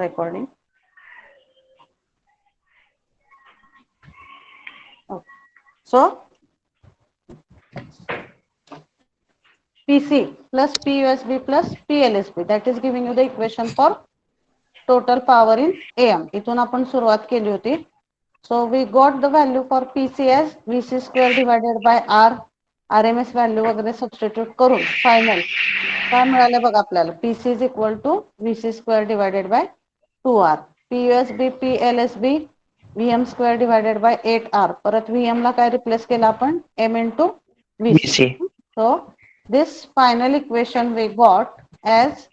recording. Okay. So PC plus PUSB plus PLSB, that is giving you the equation for total power in AM. इथून आपण सुरुवात केली होती. So we got the value for PC as VC square divided by R. RMS value वगैरे substitute करून final काय मिळालं बघा आपल्याला. PC is equal to VC square divided by 2R. PUSB PLSB VM square divided by 8R. परत VM ला काय replace केला आपण M into VC. So this final equation we got as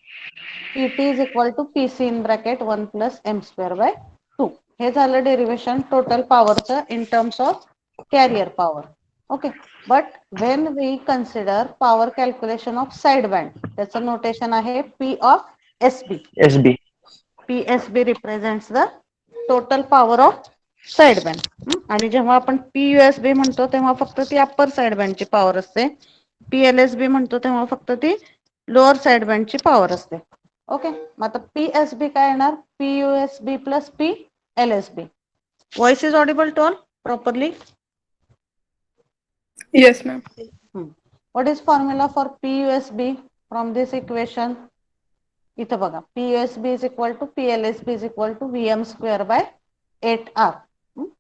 PT is equal to PC in bracket 1 plus M square by 2. हे झालं derivation total पॉवरचं in terms of carrier power. Okay, but when we consider power calculation of sideband, त्याचं notation आहे P of SB. PSB represents the total power of sideband. आणि जेव्हा आपण PUSB म्हणतो तेव्हा फक्त ती अप्पर साइडबँडची पॉवर असते. PLSB म्हणतो तेव्हा फक्त ती लोअर साइडबँडची पॉवर असते. ओके, मग आता PSB काय येणार? PUSB plus PLSB. Voice is audible to all properly? Yes, ma'am. What is formula for PUSB from this equation? इथं बघा, PUSB is equal to PLSB is equal to VM square by 8R.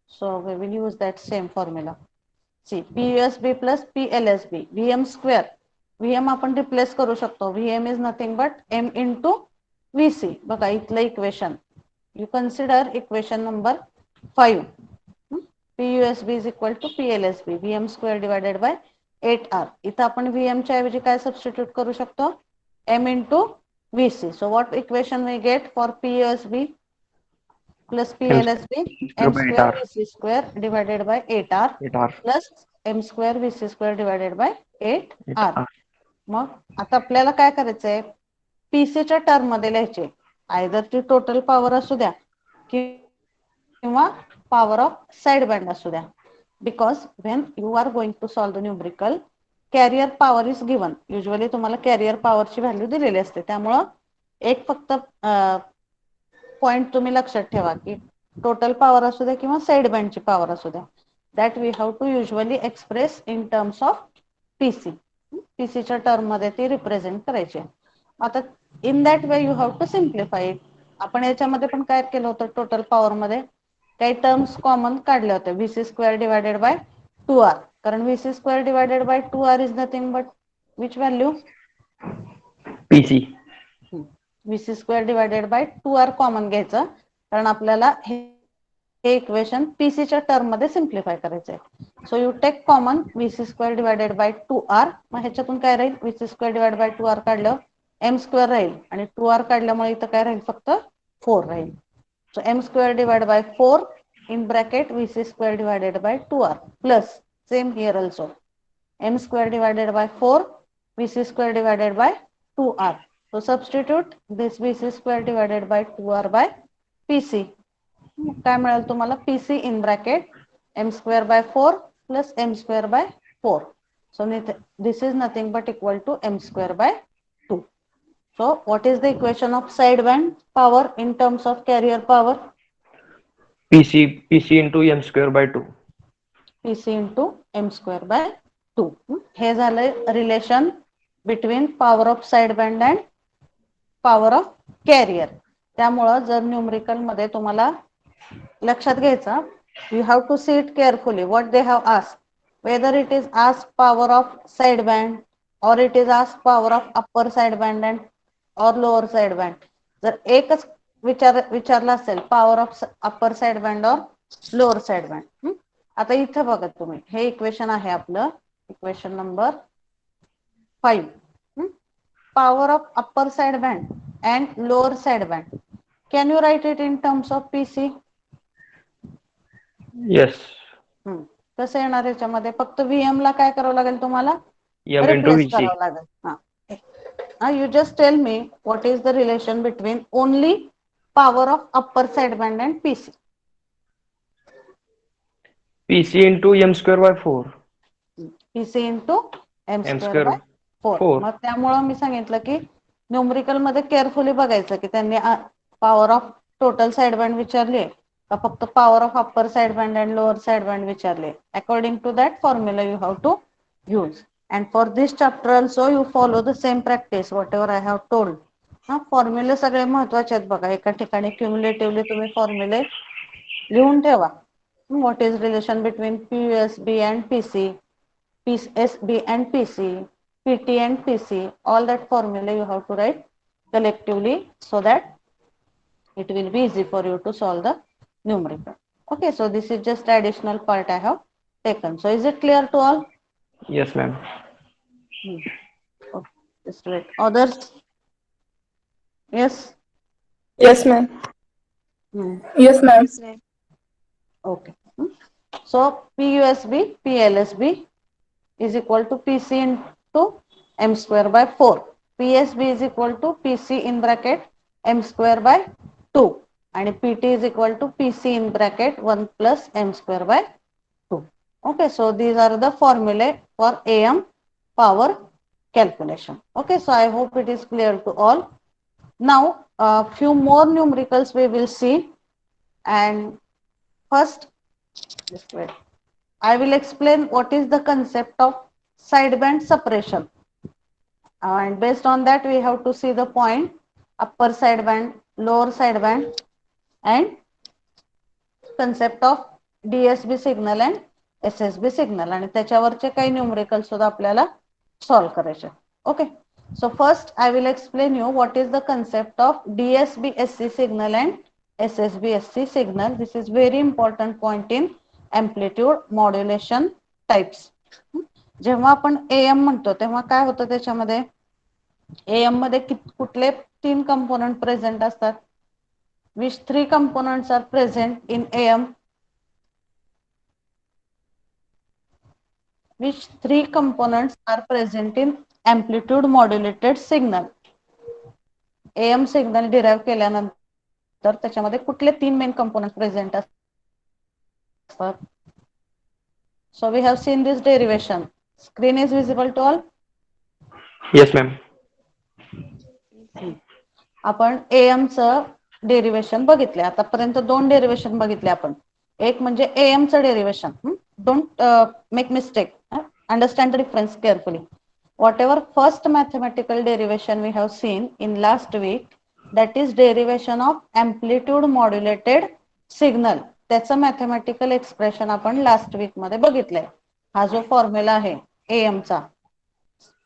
So we will use that same formula. See, PUSB plus PLSB, VM square. VM आपण replace करू शकतो. VM is nothing but M into VC. बघा इथलं equation. You consider equation number 5. PUSB is equal to PLSB, VM square divided by 8R. इथं आपण VM च्या ऐवजी काय सबस्टिट्यूट करू शकतो? M into VC. So what equation we get for PUSB plus PLSB? M square VC square divided by 8R plus M square VC square divided by 8R. मग आता आपल्याला काय करायचंय? PC च्या टर्म मध्ये लिहायचे. आयदर ती टोटल पॉवर असू द्या किंवा पॉवर ऑफ साइड बँड असू द्या. Because when you are going to solve the numerical, carrier power is given. Usually तुम्हाला कॅरियर पॉवरची व्हॅल्यू दिलेली असते. त्यामुळं एक फक्त पॉइंट तुम्ही लक्षात ठेवा की टोटल पॉवर असू द्या किंवा साइड बँडची पॉवर असू द्या, that we have to usually express in terms of PC. पीसीच्या टर्म मध्ये ती रिप्रेझेंट करायची. आता in that way you have to simplify it. आपण याच्यामध्ये पण काय केलं होतं, टोटल पॉवर मध्ये काही टर्म्स कॉमन काढले होते. VC square divided by 2R. कारण VC square divided by 2R is nothing but which value? PC. VC square divided by 2R common घ्यायचं, कारण आपल्याला हे इक्वेशन PC च्या टर्म मध्ये सिम्प्लिफाय करायचं आहे. So you take common VC square divided by 2R. मग ह्याच्यातून काय राहील? VC square divide by 2R काढलं M स्क्वेअर राहील आणि 2R काढल्यामुळे इथं काय राहील? फक्त 4 राहील. So M square divided by 4 in bracket VC square divided by 2R plus same here also M square divided by 4 VC square divided by 2R. So substitute this VC square divided by 2R by PC. काय मिळेल तुम्हाला? PC in bracket M square by 4 plus M square by 4. So this is nothing but equal to M square by 2. So what is the equation of sideband power in terms of carrier power? PC into M square by 2. PC into M square by 2. हे झालंय relation between power of sideband and power of carrier. त्यामुळं जर numerical मध्ये तुम्हाला लक्षात घ्यायचं, you have to see it carefully what they have asked, whether it is asked power of sideband or it is asked power of upper sideband and or lower sideband. जर एकच विचारला असेल पॉवर ऑफ अप्पर साइडबँड और lower साइडबँड. आता इथं बघा तुम्ही, हे इक्वेशन आहे आपलं equation number 5. Power of upper sideband and lower sideband. Can you write it in terms of PC? Yes. कसं येणार याच्यामध्ये? फक्त VM ला काय करावं लागेल तुम्हाला? M into replace VC. करावं लागेल. You just tell me what is the relation between only power of upper sideband and PC? PC into M square by 4. PC into M square by 4. 4. मग त्यामुळं मी सांगितलं की न्यूमरिकल मध्ये carefully बघायचं की त्यांनी पॉवर ऑफ टोटल साइडबँड विचारली का फक्त power of upper sideband and lower sideband विचारले? According to that formula you have to use. And for this chapter also you follow the same practice whatever I have told. हा, फॉर्म्युले सगळे महत्वाचे आहेत बघा. एका ठिकाणी क्युम्युलेटिव्हली तुम्ही फॉर्म्युले लिहून ठेवा. What is relation between PUSB and PC, PSB and PC, PT and PC, all that formula you have to write collectively so that it will be easy for you to solve the numerical. Okay, so this is just additional part I have taken. So is it clear to all? Yes, ma'am. Okay, just wait. Others? Yes? Yes, ma'am. Hmm. Yes, ma'am. Yes, ma'am. Okay. So PUSB, PLSB is equal to PC into m square by 4. PSB is equal to PC in bracket m square by 2 and PT is equal to PC in bracket 1 plus m square by 2. Okay, so these are the formulae for AM power calculation. Okay, so I hope it is clear to all. Now a few more numericals we will see, and first just wait. I will explain what is the concept of sideband separation, and based on that we have to see the point upper sideband, lower sideband, and concept of DSB signal and SSB signal, आणि त्याच्यावरचे काही numerical सुद्धा आपल्याला solve करायचे. Okay, so first I will explain you what is the concept of DSB-SC signal and SSB-SC signal. This is very important point in amplitude modulation types. जेव्हा आपण AM म्हणतो तेव्हा काय होतं त्याच्यामध्ये? AM मध्ये कुठले 3 कंपोनेंट प्रेझेंट असतात? Which 3 components are present in AM? Which 3 components are present in amplitude modulated signal? AM signal derive केल्यानंतर त्याच्यामध्ये कुठले 3 मेन कंपोनेंट प्रेझेंट असतात? So we have seen this derivation. Screen is visible to all? Yes, ma'am. आपण AM चं derivation बघितले. आतापर्यंत 2 derivation बघितले आपण. एक म्हणजे AM चं derivation. Don't make mistake. Understand the difference carefully. Whatever first mathematical derivation we have seen in last week, that is derivation of amplitude modulated signal. त्याचं mathematical expression आपण लास्ट वीक मध्ये बघितलंय. हा जो फॉर्म्युला आहे AM चा,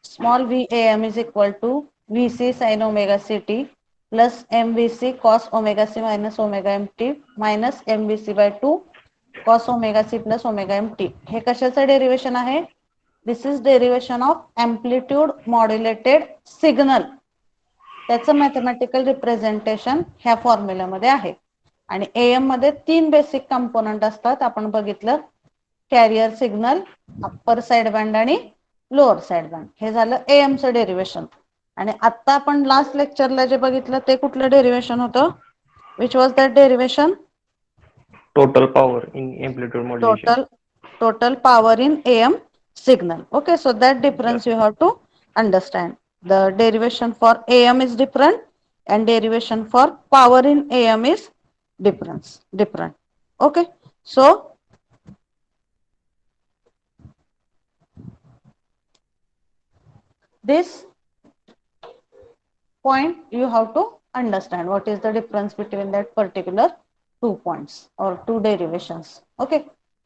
small vam is equal to Vc sin omega ct plus mvc cos omega c minus omega mt minus mvc by 2 cos omega c plus omega mt. हे कशाचं derivation आहे? This is derivation of amplitude modulated signal. त्याचं mathematical representation ह्या फॉर्म्युल्यामध्ये आहे. आणि AM मध्ये 3 basic component असतात. आपण बघितलं carrier signal, upper side band आणि लोअर साइड बँड. हे झालं AM चं डेरिवेशन. आणि आता आपण लास्ट लेक्चरला जे बघितलं ते कुठलं डेरिवेशन होतं? Which was that derivation? Total power in amplitude modulation. Total power in AM signal. Okay, so that difference you have to understand. The derivation for AM is different and derivation for power in AM is different. Okay, so this point you have to understand what is the difference between that particular 2 points or 2 derivations. Okay,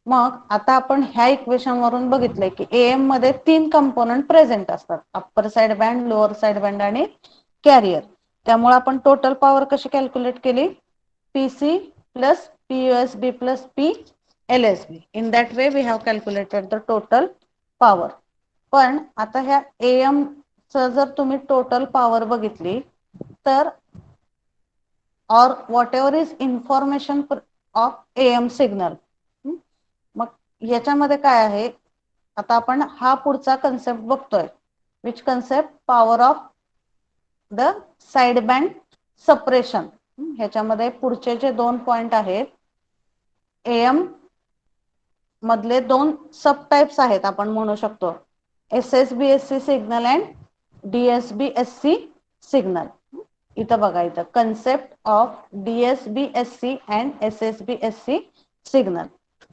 मग आता आपण ह्या equation वरून बघितलंय की AM मध्ये 3 component present असतात. Upper side band, lower side band आणि कॅरियर. त्यामुळे आपण टोटल पॉवर कशी कॅल्क्युलेट केली? PC plus PUSB plus PLSB. In that way we have calculated the total power. पण आता ह्या AM च जर तुम्ही टोटल पॉवर बघितली तर or whatever is information of AM signal. मग याच्यामध्ये काय आहे? आता आपण हा पुढचा कन्सेप्ट बघतोय. Which concept? Power of the side band separation. ह्याच्यामध्ये पुढचे जे 2 पॉइंट आहेत, AM मधले 2 सब टाइप्स आहेत आपण म्हणू शकतो. SSB-SC signal and DSB-SC signal. इथं बघा, इथं concept of DSB-SC and SSB-SC signal.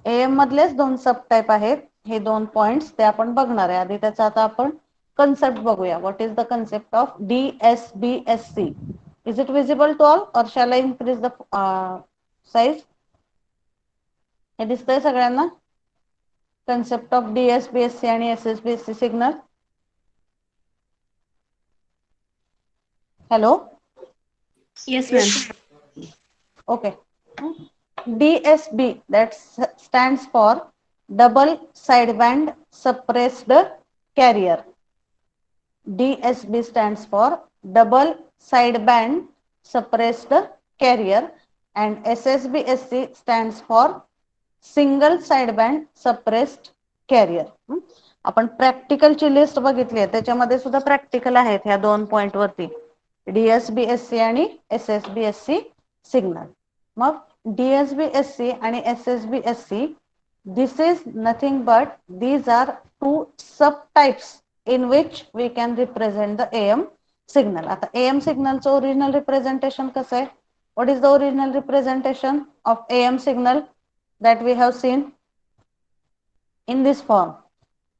AM मधलेच 2 sub type आहेत, हे 2 पॉइंट्स ते आपण बघणार आहे. आधी त्याचा आता आपण कन्सेप्ट बघूया. What is the concept of DSB-SC? Is it visible to all or shall I increase the size? हे दिसतंय सगळ्यांना? कन्सेप्ट ऑफ DSB-SC आणि SSB-SC signal. Hello. Yes, ma'am. Okay. DSB, that stands for double sideband suppressed carrier. DSB stands for double sideband suppressed carrier and SSB-SC stands for single sideband suppressed carrier. आपण प्रॅक्टिकलची list बघितली आहे, त्याच्यामध्ये सुद्धा practical आहेत ह्या 2 point वरती, DSB-SC आणि SSB-SC signal. मग DSB-SC आणि SSB-SC, this is nothing but these are 2 subtypes in which we can represent the AM signal. आता AM सिग्नलचं ओरिजिनल रिप्रेझेंटेशन कसं आहे? What is the original representation of AM signal that we have seen? In this form,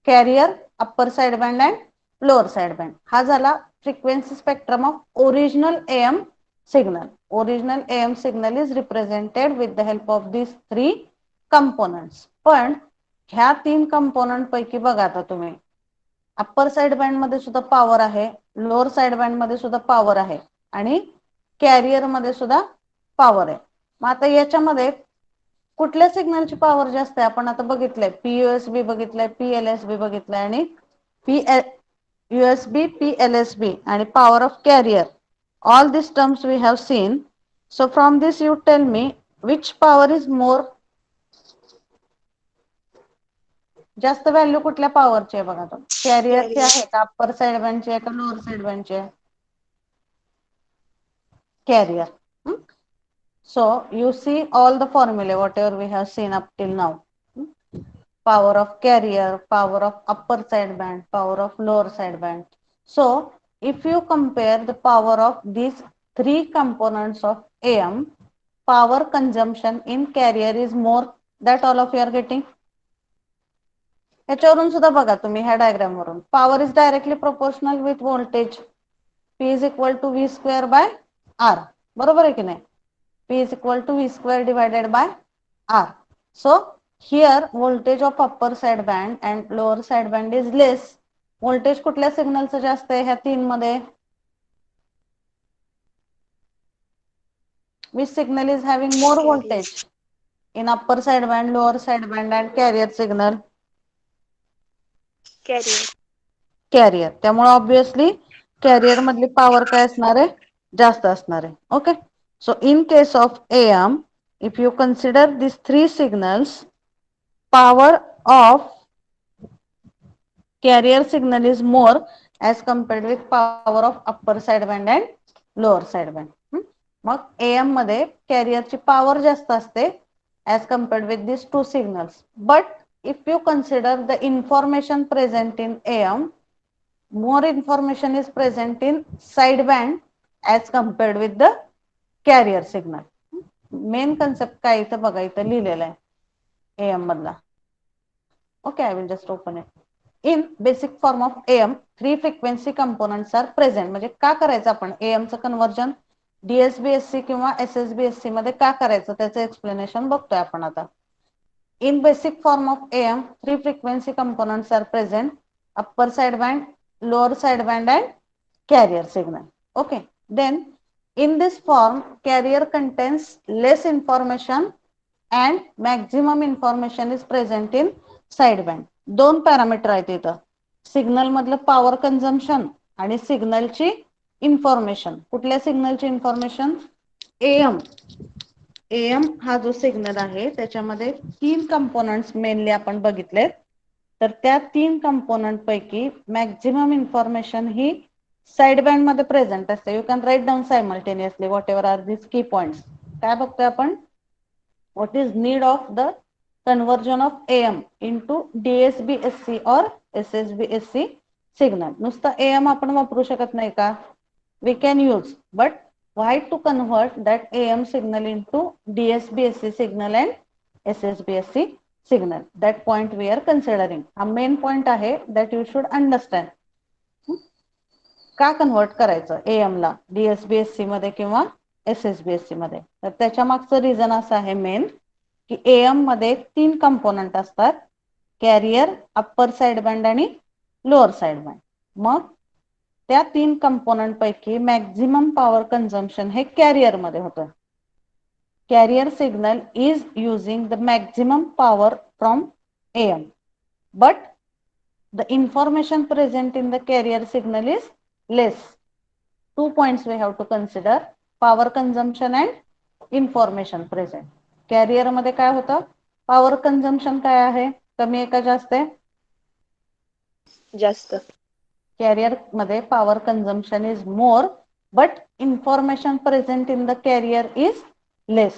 carrier, upper sideband and lower sideband. हा झाला frequency spectrum of original AM signal. Original AM signal is represented with the help of these 3 components. पण ह्या 3 component पैकी बघा आता तुम्ही, upper side band मध्ये सुद्धा पॉवर आहे, लोअर साइड बँड मध्ये सुद्धा पॉवर आहे आणि कॅरियर मध्ये सुद्धा पॉवर आहे. मग आता याच्यामध्ये कुठल्या सिग्नलची पॉवर जास्त आहे? आपण आता बघितलंय PUSB बघितलंय, PLSB बघितलंय आणि USB, PLSB आणि power of carrier. All these terms we have seen. So from this you tell me which power is more? जास्त व्हॅल्यू कुठल्या पॉवरची आहे बघा. तो कॅरियरची आहे का, अप्पर साइड बँडची आहे का, लोअर साइड बँडची आहे? Carrier. So you see all the formula whatever we have seen up till now. Power of carrier, power of upper side band, power of lower side band. So if you compare the power of these 3 components of AM, power consumption in carrier is more. That all of you are getting? ह्याच्यावरून सुद्धा बघा तुम्ही, ह्या diagram वरून, power is directly proportional with voltage. P is equal to V square by R. बरोबर आहे की नाही? P is equal to V square divided by R. So here voltage of upper side band and lower side band is less. Voltage कुठल्या सिग्नलचं जास्त आहे ह्या 3 मध्ये? Which signal is having more voltage in upper side band, lower side band and carrier signal? Carrier. Carrier. त्यामुळे obviously carrier मधली power काय असणार आहे? जास्त असणार आहे. Okay. So in case of AM, if you consider these 3 signals, power of carrier signal is more as compared with power of upper side band and lower side band. मग AM मध्ये कॅरियरची power जास्त असते as compared with these 2 signals. But if you consider the information present in AM, more information is present in sideband as compared with the carrier signal. Main concept काय इथं बघा, इथं लिहिलेलं आहे AM मधला. Okay, I will just open it. In basic form of AM, 3 frequency components are present. म्हणजे का करायचं आपण AM चं कन्वर्जन DSB-SC किंवा SSB-SC मध्ये का करायचं त्याचं एक्सप्लेनेशन बघतोय आपण आता. In basic form of AM, 3 frequency components are present: upper sideband, lower sideband and carrier signal. Okay, then in this form carrier contains less information and maximum information is present in sideband. 2 parameter आहेत इथं, signal मधलं power consumption आणि सिग्नलची information. कुठल्या सिग्नलची information? AM हा जो signal आहे त्याच्यामध्ये 3 कंपोनंट्स मेनली आपण बघितले. तर त्या 3 कंपोनंट पैकी मॅक्झिमम इन्फॉर्मेशन ही साइड बँड मध्ये प्रेझेंट असते. You can write down simultaneously whatever are this key points. काय बघतोय आपण? What is need of the conversion of AM into DSB-SC or SSB-SC signal. नुसतं AM आपण वापरू शकत नाही का? We can use, but why to convert that AM signal into DSB-SC signal and SSB-SC signal. That point we are considering. A main point आहे that you should understand. का convert करायचं AM ला DSB-SC मध्ये किंवा SSB-SC मध्ये? तर त्याच्या मागचं रिझन असं आहे मेन की AM मध्ये 3 कंपोनंट असतात, कॅरियर, अप्पर साइड बँड आणि लोअर साइड बँड. मग त्या 3 कंपोनंट पैकी मॅक्झिमम पॉवर कंझम्पशन हे कॅरियर मध्ये होतं. Carrier signal is using the maximum power from AM, but the information present in the carrier signal is less. 2 points we have to consider: power consumption and information present. Carrier मध्ये काय होतं? Power consumption काय आहे? कमी आहे का जास्त आहे? जास्त. कॅरियर मध्ये power consumption is more, but information present in the carrier is less.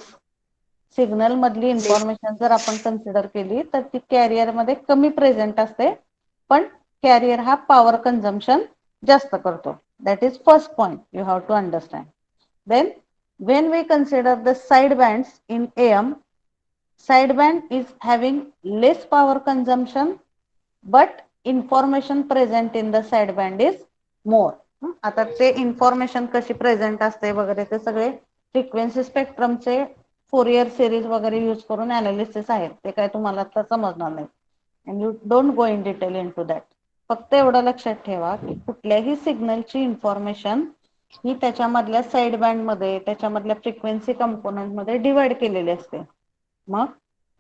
Signal मधली इन्फॉर्मेशन जर आपण कन्सिडर केली तर ती कॅरियर मध्ये कमी प्रेझेंट असते, पण कॅरियर हा पॉवर कंझम्पशन जास्त करतो. That is first point you have to understand. Then when we consider the side bands in AM, side band is having less power consumption, but information present in the side band is more. आता ते information कशी present असते वगैरे ते सगळे frequency स्पेक्ट्रमचे Fourier series वगैरे use करून अनालिसिस आहेत, ते काय तुम्हाला आता समजणार नाही. And you don't go in detail into that. फक्त एवढं लक्षात ठेवा की कुठल्याही सिग्नलची इन्फॉर्मेशन ही त्याच्यामधल्या साइड बँड मध्ये, त्याच्यामधल्या फ्रिक्वेन्सी कंपोनंट मध्ये डिवाइड केलेली असते. मग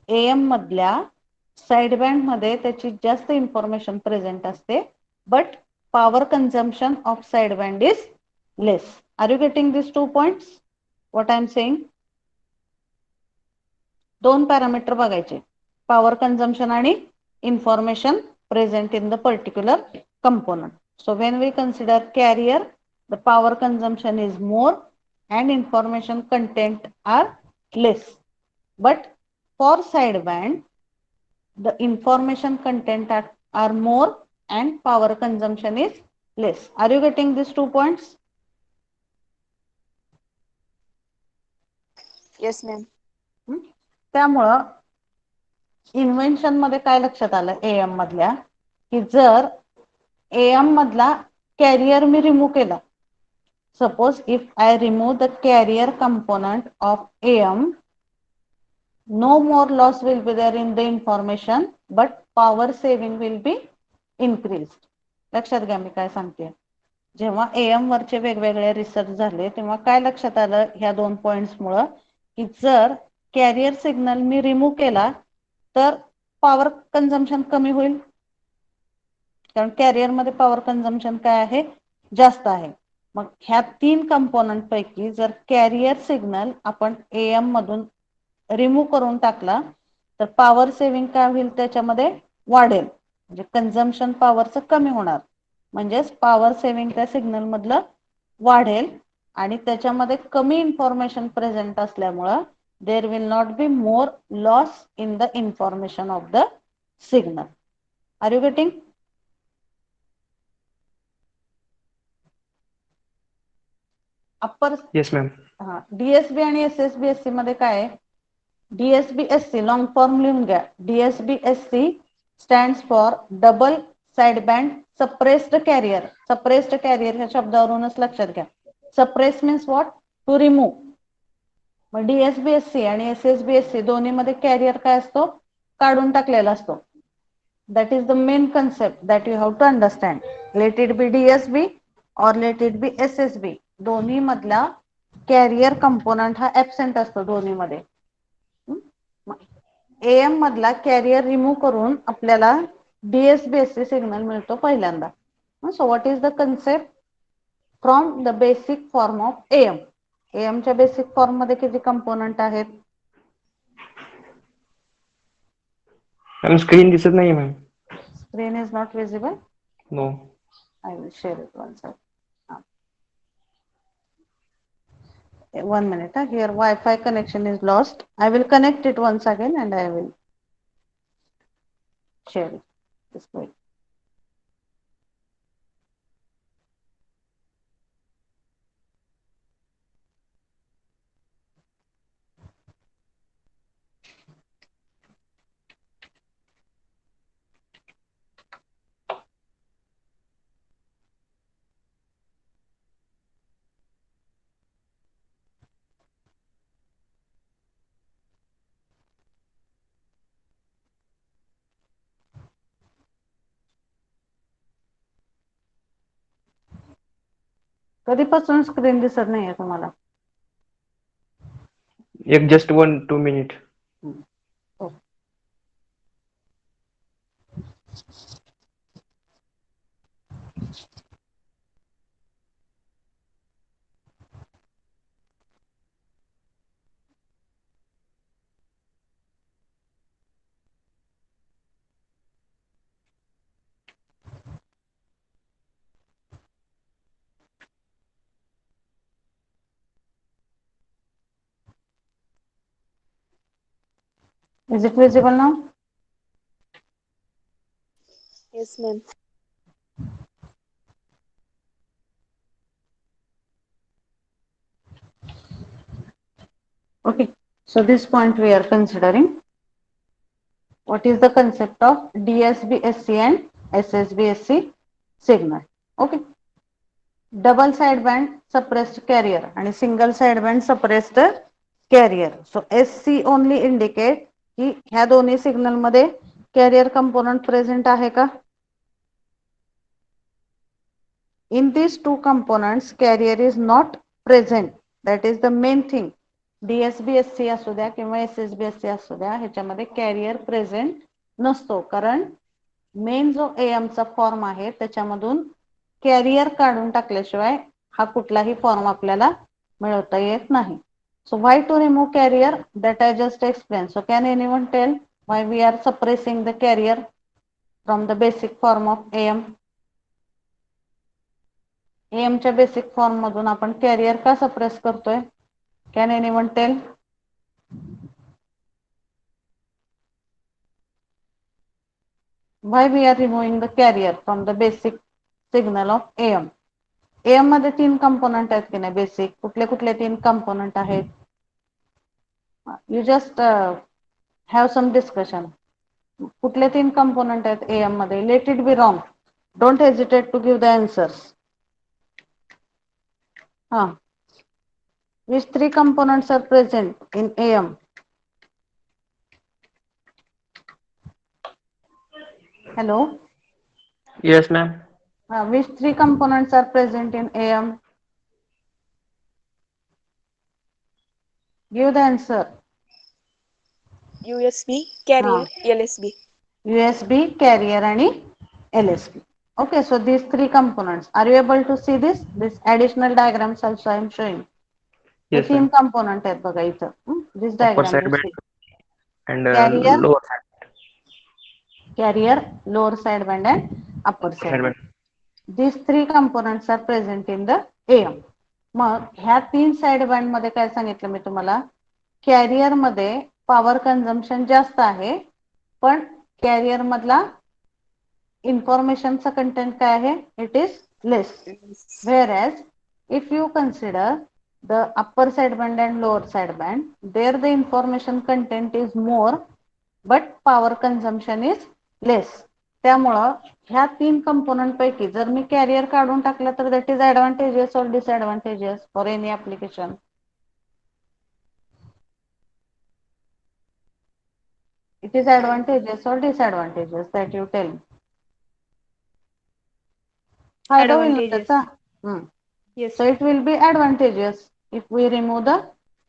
AM मधल्या साइड बँड मध्ये त्याची जास्त इन्फॉर्मेशन प्रेझेंट असते, but power consumption of side band is less. Are you getting this 2 points what I am saying? 2 parameter बघायचे: पॉवर कंझम्पशन आणि information present in the particular component. So when we consider carrier, the power consumption is more and information content are less, but for sideband the information content are more and power consumption is less. Are you getting these 2 points? Yes ma'am. त्यामुळं invention मध्ये काय लक्षात आलं AM मधल्या की जर AM मधला carrier मी remove केला, suppose if I remove the carrier component of AM, no more loss will be there in the information, but power saving will be increased. लक्षात घ्या मी काय सांगते. जेव्हा AM वरचे वेगवेगळे रिसर्च झाले तेव्हा काय लक्षात आलं ह्या 2 पॉइंट्स मुळे की जर कॅरियर सिग्नल मी रिमूव्ह केला तर पॉवर कंझम्पशन कमी होईल, कारण कॅरियर मध्ये पॉवर कंझम्पशन काय आहे? जास्त आहे. मग ह्या 3 कंपोनंट पैकी जर कॅरियर सिग्नल आपण AM मधून रिमूव्ह करून टाकला तर पॉवर सेव्हिंग काय होईल? त्याच्यामध्ये वाढेल, म्हणजे कंझम्पशन पॉवरचं कमी होणार, म्हणजेच पॉवर सेव्हिंग त्या सिग्नल मधलं वाढेल आणि त्याच्यामध्ये कमी इन्फॉर्मेशन प्रेझेंट असल्यामुळं there will not be more loss in the information of the signal. Are you getting? Upper Yes, ma'am. DSB आणि SSB-SC मध्ये काय आहे? DSB-SC लॉंग फॉर्म लिहून घ्या. DSB-SC stands for double side band suppressed carrier. Suppressed carrier ह्या शब्दावरूनच लक्षात घ्या. Suppress means what? To remove. मग DSB-SC आणि SSB-SC दोन्ही मध्ये कॅरियर काय असतो? काढून टाकलेला असतो. That is the main concept that you have to understand. Let it be DSB or let it be SSB, दोन्ही मधला कॅरियर कंपोनंट हा ऍबसेंट असतो दोन्ही मध्ये. AM मधला कॅरियर रिमूव्ह करून आपल्याला DSB-SC सिग्नल मिळतो पहिल्यांदा. So what is the concept? From the basic form of AM. AM च्या बेसिक फॉर्म मध्ये किती कंपोनंट आहेत? मॅम स्क्रीन दिसत नाहीये ma'am. Screen is not visible. No. I will share it once. 1 minute. Here Wi-Fi connection is lost. I will connect it once again and I will share it. This way. कधीपासून screen दिसत नाहीये तुम्हाला? एक just 1-2 minute. हो. Is it visible now? Yes, ma'am. Okay, so this point we are considering. What is the concept of DSB-SC and SSB-SC signal? Okay, double sideband suppressed carrier and single sideband suppressed carrier. So SC only indicate की ह्या दोन्ही signal मध्ये carrier component present आहे का? In these two components, carrier is not present. That is the main thing. DSB-SC असू द्या किंवा SSB-SC असू द्या ह्याच्यामध्ये कॅरियर प्रेझेंट नसतो, कारण मेन जो AM चा फॉर्म आहे त्याच्यामधून कॅरियर काढून टाकल्याशिवाय हा कुठलाही फॉर्म आपल्याला मिळवता येत नाही. So why to remove carrier? That I just explained. So can anyone tell why we are suppressing the carrier from the basic form of AM? AM च्या बेसिक फॉर्म मधून आपण कॅरियर का सप्रेस करतोय? Can anyone tell? Why we are removing the carrier from the basic signal of AM? AM मध्ये 3 component आहेत की नाही basic? कुठले कुठले 3 कंपोनेंट आहेत? You just have some discussion. कुठले 3 कंपोनेंट आहेत AM मध्ये? Let it be wrong. Don't hesitate to give the answers. Which 3 components are present in AM? Hello? Yes, ma'am. Which 3 components are present in AM? Give the answer. USB, carrier, LSB. USB, carrier आणि LSB. Okay, so these 3 components. Are you able to see this? This additional diagrams also I am showing. हे Yes, 3 ma'am. component आहेत बघा इथं. This Upper diagram you sideband see. and Carrier, lower carrier, lower sideband and upper sideband. sideband. These 3 components are present in the AM. मग ह्या 3 साइडबँड मध्ये काय सांगितलं मी तुम्हाला? कॅरियर मध्ये पॉवर कन्झम्पशन जास्त आहे, पण कॅरियर मधला इन्फॉर्मेशनचा कंटेंट काय आहे? It is less. Whereas if you consider the upper sideband and lower sideband, there the information content is more but power consumption is less. त्यामुळं ह्या 3 कंपोनेंट पैकी जर मी कॅरियर काढून टाकलं तर that is advantageous or disadvantageous for any application? It is advantageous or disadvantageous that you tell me. फायदा होईल ना Advantageous. त्याचा? Yes. So it will be advantageous if we remove the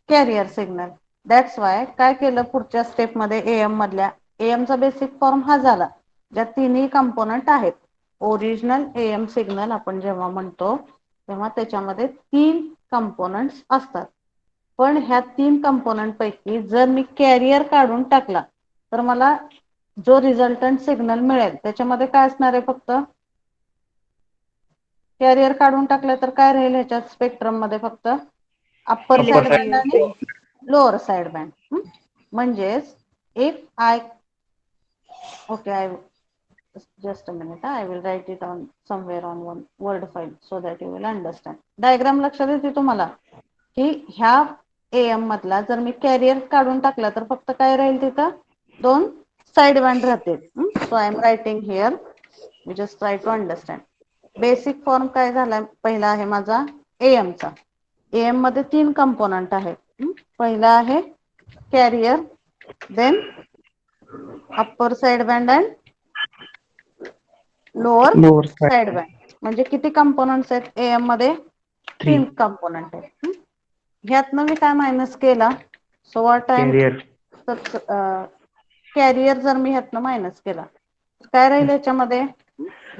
carrier signal. That's why काय केलं पुढच्या step मध्ये AM मधल्या AM चा बेसिक फॉर्म हा झाला, ज्या तिन्ही कंपोनेंट आहेत. ओरिजिनल AM सिग्नल आपण जेव्हा म्हणतो तेव्हा त्याच्यामध्ये 3 कंपोनेंट्स असतात, पण ह्या 3 कंपोनेंट पैकी जर मी कॅरियर काढून टाकला तर मला जो रिझल्टंट सिग्नल मिळेल त्याच्यामध्ये काय असणार आहे? फक्त कॅरियर काढून टाकलं तर काय राहील ह्याच्यात स्पेक्ट्रम मध्ये? फक्त upper Upper side side. Band आणि लोअर साइड बँड. म्हणजेच if I okay I just a minute, I will write it on somewhere on one word file so that you will understand. Diagram लक्षात येते तुम्हाला की ह्या AM मधला जर मी carrier काढून टाकला तर फक्त काय राहील तिथं? 2 साइड बँड राहतील. So I am writing here, you just try to understand. Basic form काय झाला? पहिला आहे माझा AM चा. AM मध्ये 3 कंपोनेंट आहेत. पहिला आहे carrier, then upper side band and lower Lower side. Side band. म्हणजे किती कंपोनेंट्स आहेत AM मध्ये? तीन 3 कंपोनंट आहे. ह्यातनं मी काय मायनस केला, so what time carrier carrier जर मी ह्यातनं मायनस केला काय राहील याच्यामध्ये,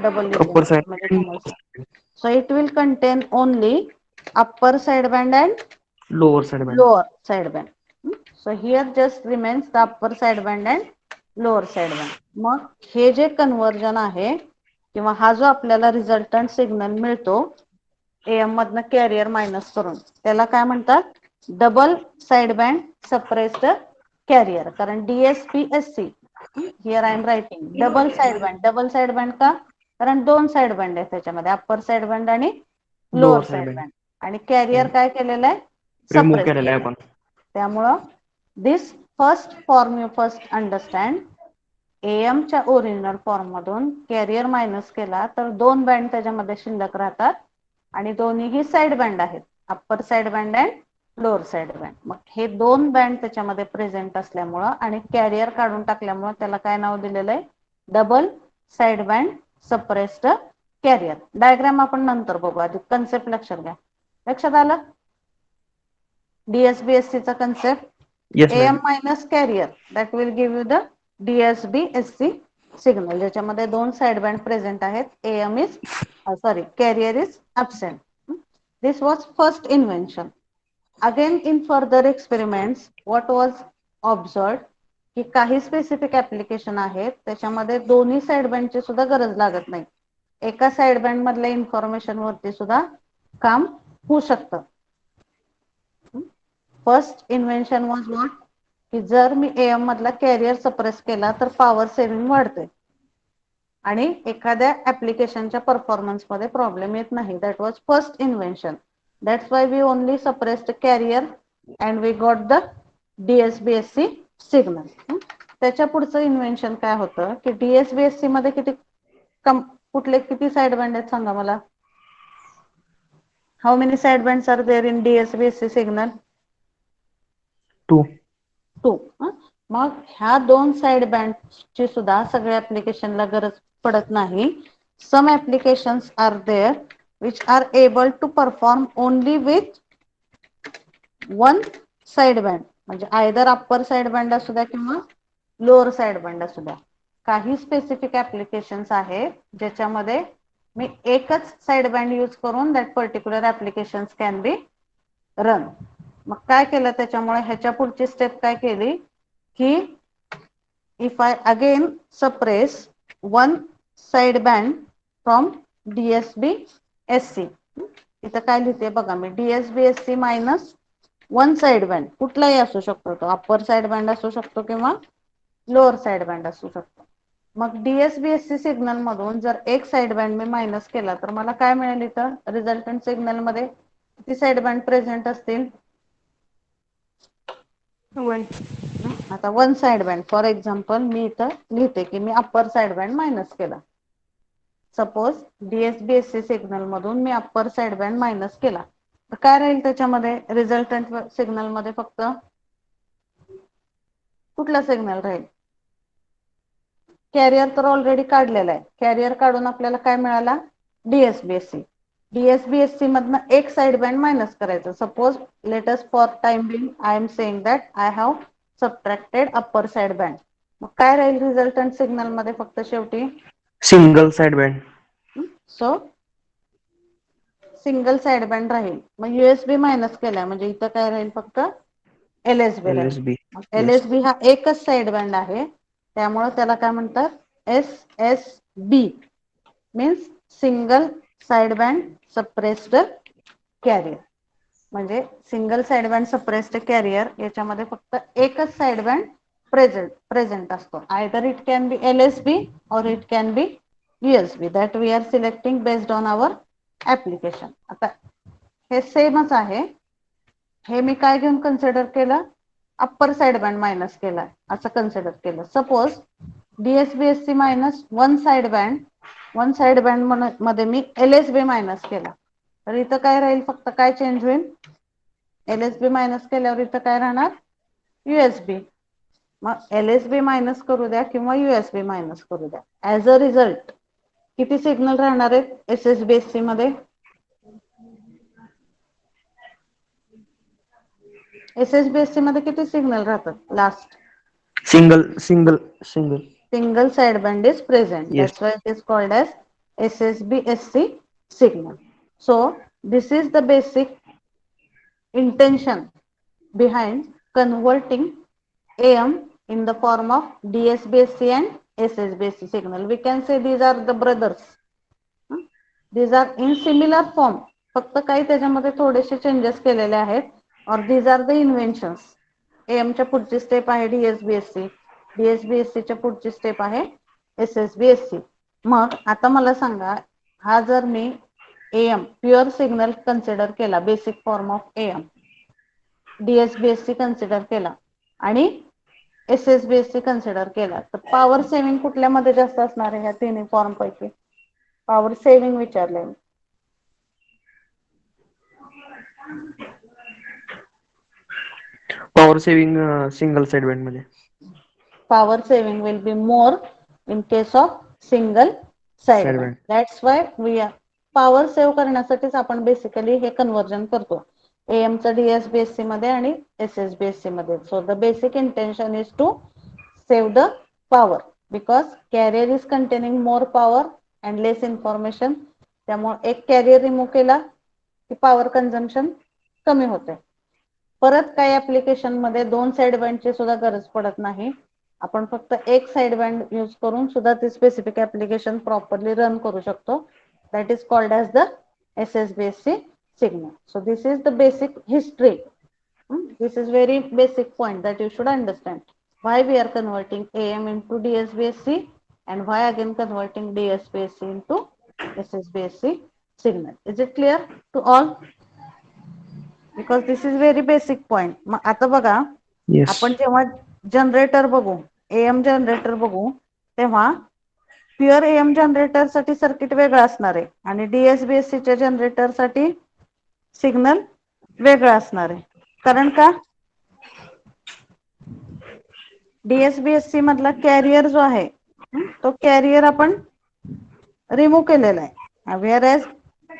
डबल upper side म्हणजे so it will contain only upper side band and lower side band. lower side band. So here just remains the upper side band and lower side band. मग हे जे conversion आहे किंवा हा जो आपल्याला resultant signal मिळतो एएम मधनं कॅरियर मायनस करून त्याला काय म्हणतात, double side band suppressed carrier. कारण DSP-SC here I am writing double side band. Double side band का, कारण दोन साइड बँड आहेत त्याच्यामध्ये, अप्पर साइड बँड आणि lower Lower side side band. Band. आणि कॅरियर काय केलेलं आहे, रिमूव्ह सप्रेस केलेला आहे केलेलं आपण. आहे. त्यामुळं this first form you first understand. एएमच्या ओरिजिनल फॉर्म मधून कॅरियर मायनस केला तर दोन बँड त्याच्यामध्ये शिल्लक राहतात आणि दोन्हीही साइड बँड आहेत, upper side band and lower side band. मग हे दोन बँड त्याच्यामध्ये प्रेझेंट असल्यामुळं आणि कॅरियर काढून टाकल्यामुळं त्याला काय नाव दिलेलं आहे, double side band suppressed carrier. Diagram आपण नंतर बघू, आधी कन्सेप्ट लक्षात घ्या. लक्षात आलं? DSB-SC चा concept, Yes, AM ma'am. Minus carrier that will give you the DSB-SC signal, ज्याच्यामध्ये दोन साइड बँड प्रेझेंट आहेत. AM is carrier is absent. This was first invention. Again in further experiments what was observed की काही specific application आहेत त्याच्यामध्ये दोन्ही side बँडची सुद्धा गरज लागत नाही, एका साइड बँड मधल्या इन्फॉर्मेशन वरती सुद्धा काम होऊ शकतं. फर्स्ट इन्व्हेन्शन वॉज व्हॉट, की जर मी एएम मधला कॅरियर सप्रेस केला तर पॉवर सेव्हिंग वाढते आणि एखाद्या ऍप्लिकेशनच्या परफॉर्मन्स मध्ये प्रॉब्लेम येत नाही. That was first invention. That's why we only suppressed carrier and we got the DSB-SC signal. त्याच्या पुढचं इन्व्हेन्शन काय होतं की DSB-SC मध्ये कुठले किती साइड बँड आहेत सांगा मला. How many side bands are there in DSB-SC signal? 2. 2. मग ह्या दोन साइड बँडची सुद्धा सगळ्या ऍप्लिकेशनला गरज पडत नाही. Some applications are there which are able to perform only with one side band, म्हणजे आयदर अप्पर साइड बँड असू द्या किंवा लोअर साइड बँड असू द्या. काही स्पेसिफिक ऍप्लिकेशन्स आहेत ज्याच्यामध्ये मी एकच साइड बँड यूज करून that particular applications can be run. मग काय केलं त्याच्यामुळे, ह्याच्या पुढची स्टेप काय केली की if I again suppress one side band from DSB-SC, इथं काय लिहिते बघा मी, DSB-SC minus one side band, कुठलाही असू शकतो तो, अप्पर साइड बँड असू शकतो किंवा लोअर साइड बँड असू शकतो. मग DSB-SC सिग्नल मधून जर एक साइड बँड मी मायनस केला तर मला काय मिळेल, इथं रिझल्टंट सिग्नल मध्ये किती साइड बँड प्रेझेंट असतील? 1. आता one side band, for example मी इथं लिहिते की मी अप्पर साइड बँड मायनस केला. सपोज DSB-SC सिग्नल मधून मी अप्पर साइड बँड मायनस केला तर काय राहील त्याच्यामध्ये, रिझल्टंट सिग्नल मध्ये फक्त कुठला सिग्नल राहील? कॅरियर तर ऑलरेडी काढलेला आहे. कॅरियर काढून आपल्याला काय मिळाला, DSB-SC. DSB-SC मधनं एक साइड बँड मायनस करायचं. Suppose let us for time being I am saying that I have subtracted upper side band. मग काय राहील रिझल्टंट सिग्नल मध्ये फक्त शेवटी? Single side band. So single side band राहील. मग USB मायनस केलाय म्हणजे इथं काय राहील, फक्त LSB राहील. LSB. Yes. LSB हा एकच साइड बँड आहे त्यामुळे त्याला काय म्हणतात, SSB means single side band suppressed carrier. म्हणजे single side band suppressed carrier याच्यामध्ये फक्त एकच साइड बँड प्रेझेंट असतो. Either it can be LSB और it can be USB that we are selecting based on our application. आता हे सेमच आहे, हे मी काय घेऊन कन्सिडर केलं, अप्पर साइड बँड मायनस केलाय असं कन्सिडर केलं. Suppose DSB-SC minus one side band मध्ये मी LSB मायनस केला तर इथं काय राहील, फक्त काय चेंज होईल, LSB मायनस केल्यावर इथं काय राहणार, USB. मग LSB मायनस करू द्या किंवा USB मायनस करू द्या, ऍज अ रिझल्ट किती सिग्नल राहणार आहेत SSB-SC मध्ये? SSBSC मध्ये किती सिग्नल राहतात last? Single. Single sideband is present. Yes. That's why it is called as SSBSC signal. So this is the basic intention behind converting AM in the form of DSBSC and SSBSC signal. We can say these are the brothers. These are in similar form. फक्त काही त्याच्यामध्ये थोडेसे changes केलेले आहेत. Or these are the inventions. AM च्या पुढची step आहे DSBSC. DSBSC च्या पुढची स्टेप आहे SSBSC. मग आता मला सांगा, हा जर मी AM प्युअर सिग्नल कन्सिडर केला, basic form of AM, DSBSC consider केला आणि SSBSC कन्सिडर केला, तर पॉवर सेव्हिंग कुठल्यामध्ये जास्त असणार आहे ह्या तिन्ही फॉर्म पैकी? पॉवर सेव्हिंग विचारले. Power saving single sideband मध्ये. Power saving will be more in case of single sideband. That's why we are power save करण्यासाठीच आपण बेसिकली हे कन्वर्जन करतो AM चं DSBSC मध्ये आणि SSBSC मध्ये. So the basic intention is to save the power because carrier is containing more power and less information. त्यामुळे एक कॅरियर रिमूव्ह केला की पॉवर कन्झम्पशन कमी होते. परत काही ऍप्लिकेशन मध्ये दोन साइड बँडची सुद्धा गरज पडत नाही. आपण फक्त एक साइड बँड यूज करून सुद्धा ते स्पेसिफिक ऍप्लिकेशन प्रॉपरली रन करू शकतो. That is called as the SSBSC signal. So this is the basic history. This is very basic point that you should understand. Why we are converting AM into DSBSC and why again converting DSBSC into SSBSC signal. Is it clear to all? Because this is very basic point. मग आता बघा, Yes. आपण जेव्हा generator बघू, AM generator बघू, तेव्हा pure AM generator साठी circuit वेगळं असणार आहे आणि DSBSC च्या जनरेटर साठी सिग्नल वेगळं असणार आहे. कारण का? DSBSC मधला कॅरियर जो आहे तो कॅरियर आपण रिमूव्ह केलेला आहे. Whereas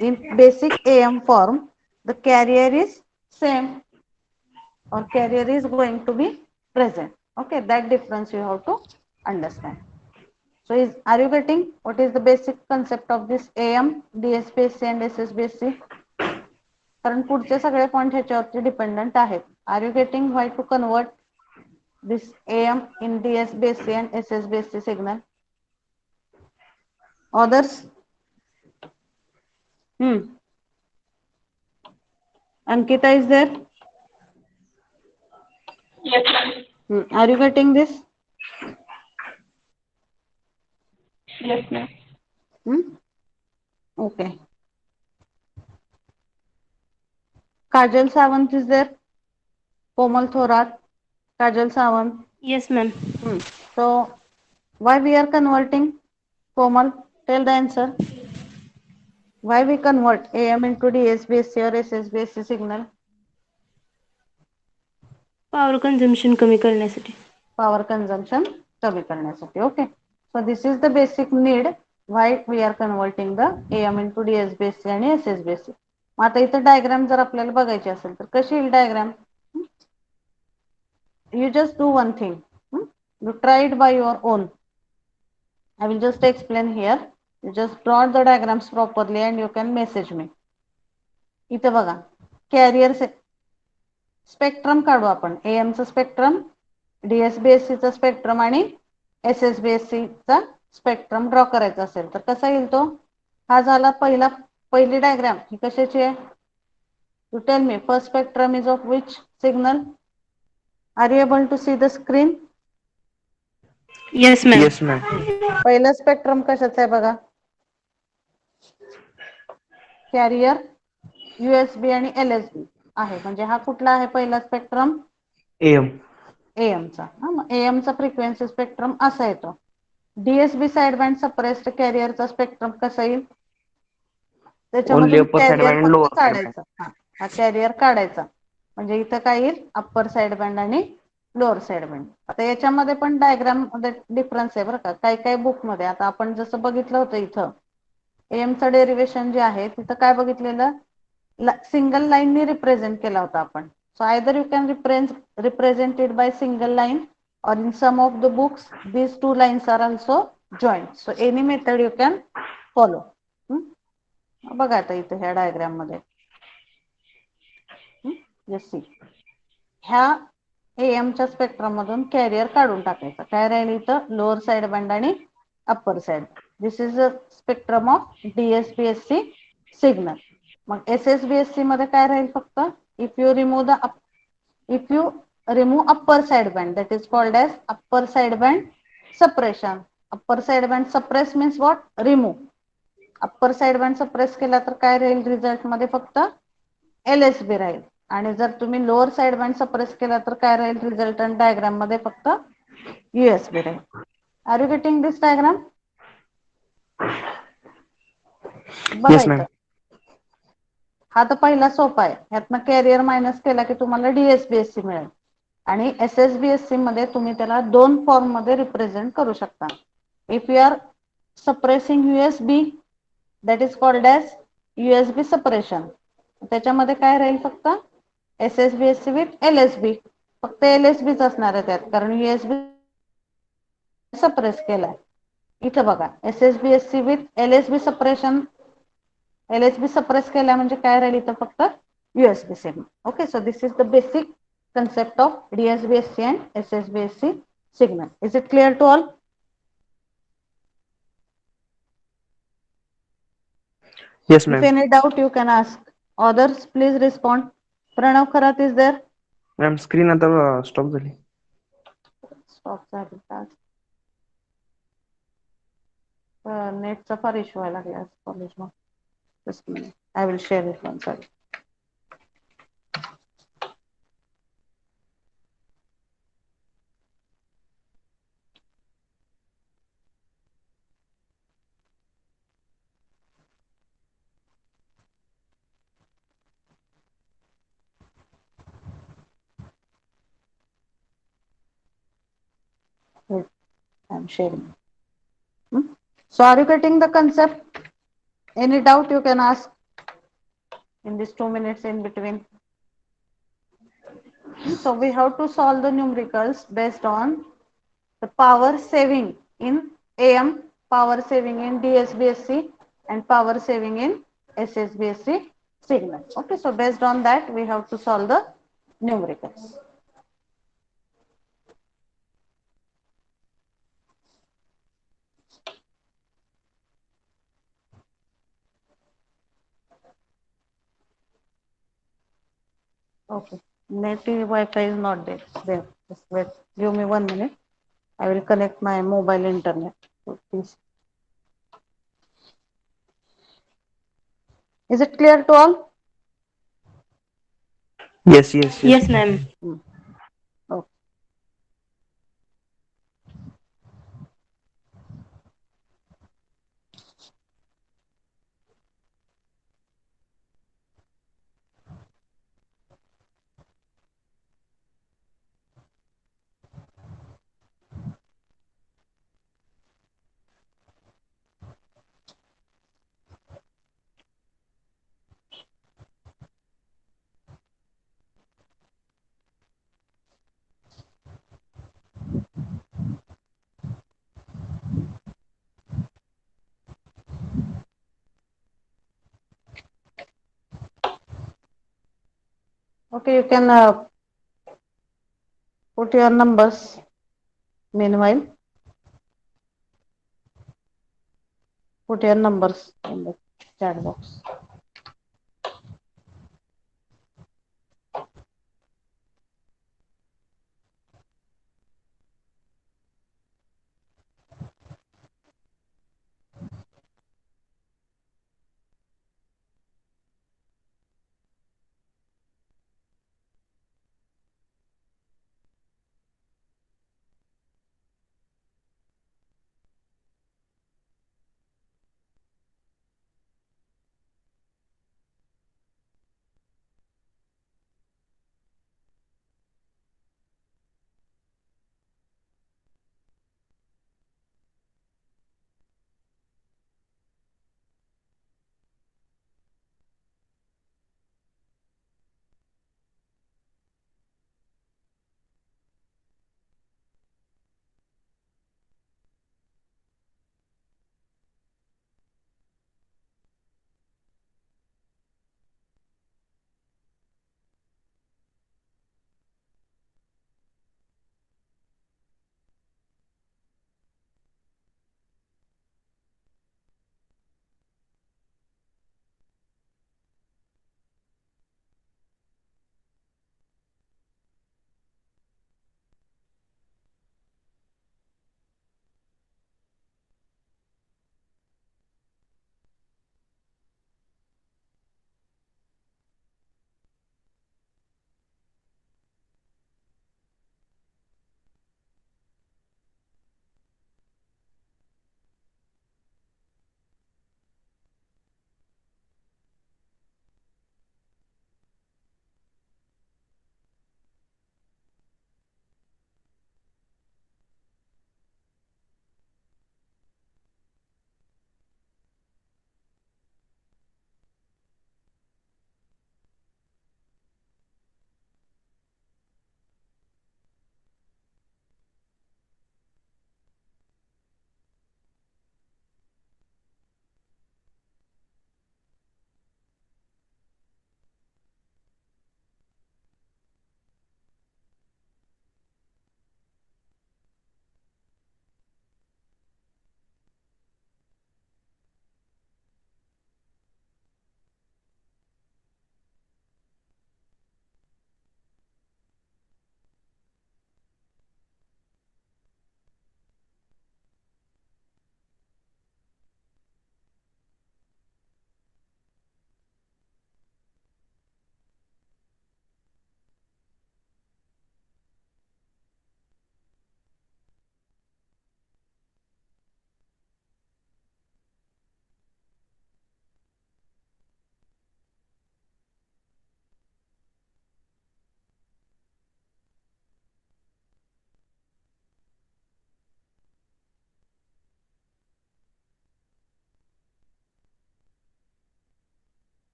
in basic AM form the carrier is same or carrier is going to be present. Okay, that difference you have to understand. So are you getting what is the basic concept of this AM, DSBSC and SSBSC? कारण पुढचे सगळे point ह्याच्यावरती dependent आहेत. Are you getting why to convert this AM in DSBSC and SSBSC signal? Others? Ankita is there? Yes, ma'am. Are you getting this? Yes, ma'am. Okay. Kajal Sawant is there? Komal Thorat, Kajal Sawant. Yes, ma'am. So why we are converting? Komal, tell the answer. Why we convert AM into DSBSC or SSBSC signal? Power consumption कमी करण्यासाठी. Power consumption कमी करण्यासाठी. Okay. So this is the basic need why we are converting the AM into DSBSC आणि SSBSC. आता इथं diagram जर आपल्याला बघायची असेल तर कशी येईल diagram? You just do one thing. You try it by your own. I will just explain here. You just draw the diagrams properly and you can message me. इथं बघा, कॅरियर स्पेक्ट्रम काढू आपण. AM चा spectrum, DSBSC चा spectrum आणि SSBSC चा spectrum draw करायचा असेल तर कसा येईल तो? हा झाला पहिली डायग्राम. ही कशाची आहे? You tell me, first spectrum is of which signal? Are you able to see the screen? Yes, ma'am. Yes, ma'am. पहिलं स्पेक्ट्रम कशाचं आहे बघा? कॅरियर, USB आणि LSB आहे. म्हणजे हा कुठला आहे पहिला स्पेक्ट्रम? AM. AM चा. मग AM चा फ्रिक्वेन्सी स्पेक्ट्रम असा येतो. DSB साइड बँड सप्रेस्ड कॅरियरचा स्पेक्ट्रम कसा येईल? Only त्याच्यामधून upper कॅरियर sideband and फक्त lower sideband. काढायचा. हा कॅरियर काढायचा. म्हणजे इथं काय येईल? अप्पर साइड बँड आणि लोअर साइड बँड. आता याच्यामध्ये पण डायग्राम मध्ये डिफरन्स आहे बरं का. काही बुक मध्ये आता आपण जसं बघितलं होतं इथं AM चं डेरिवेशन जे आहे तिथं काय बघितलेलं? सिंगल लाईननी रिप्रेझेंट केला होता आपण. So either you can represent it by single line, or in some of the books these two lines are also joined. So any method you can follow. बघा आता इथे ह्या डायग्राम मध्ये जस्ट सी ह्या एएमच्या spectrum मधून carrier काढून टाकायचा. काय राहील इथं लोअर साइड बँड आणि upper side. This is a spectrum of DSBSC signal. मग एसएसबीएससी मध्ये काय राहील फक्त if you remove upper side band that is called as upper side band suppression. Upper side band suppress means what remove. Upper side band suppress केला तर काय राहील result मध्ये फक्त एलएसबी राहील. आणि जर तुम्ही लोअर साइड बँड सप्रेस केला तर काय राहील रिझल्टंट डायग्राम मध्ये फक्त यूएसबी राहील. Are you getting this diagram? बघा Yes, इथं ma'am. हा तर पहिला सोपा आहे. ह्यातनं कॅरियर मायनस केला की तुम्हाला डीएसबीएससी मिळेल. आणि एसएसबीएससी मध्ये तुम्ही त्याला दोन फॉर्म मध्ये रिप्रेझेंट करू शकता. If you are suppressing USB that is called as USB suppression. त्याच्यामध्ये काय राहील फक्त एसएसबीएससी विथ एलएसबी. फक्त एलएसबीच असणार आहे त्यात कारण यूएसबी सप्रेस केलाय. इथं बघा SSBSC with LSB suppression. LSB suppress केला म्हणजे काय राहील इथं फक्त USB signal. Okay, so this is the basic concept of DSBSC and SSBSC signal. Is it clear to all? Yes, If ma'am. any doubt you can ask. Others please respond. Pranav Kharat is there? Ma'am, screen आता stop झाली. Stop झाली का? नेटचा फार issue व्हायला लागला कॉलेजमध्ये. Just a minute. I will share it once. Sorry. Wait, I am sharing. So are you getting the concept? Any doubt you can ask in these 2 minutes in between. So we have to solve the numericals based on the power saving in AM, power saving in DSBSC, and power saving in SSBSC signal. Okay, so based on that we have to solve the numericals. Okay, native Wi-Fi is not there. Just wait. Give me 1 minute. I will connect my mobile internet. So please. Is it clear to all? Yes, yes, yes. Yes, ma'am. Okay. Okay, you can put your numbers meanwhile. Put your numbers in the chat box.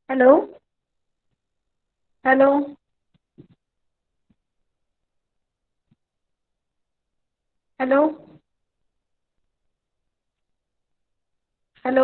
Hello hello hello hello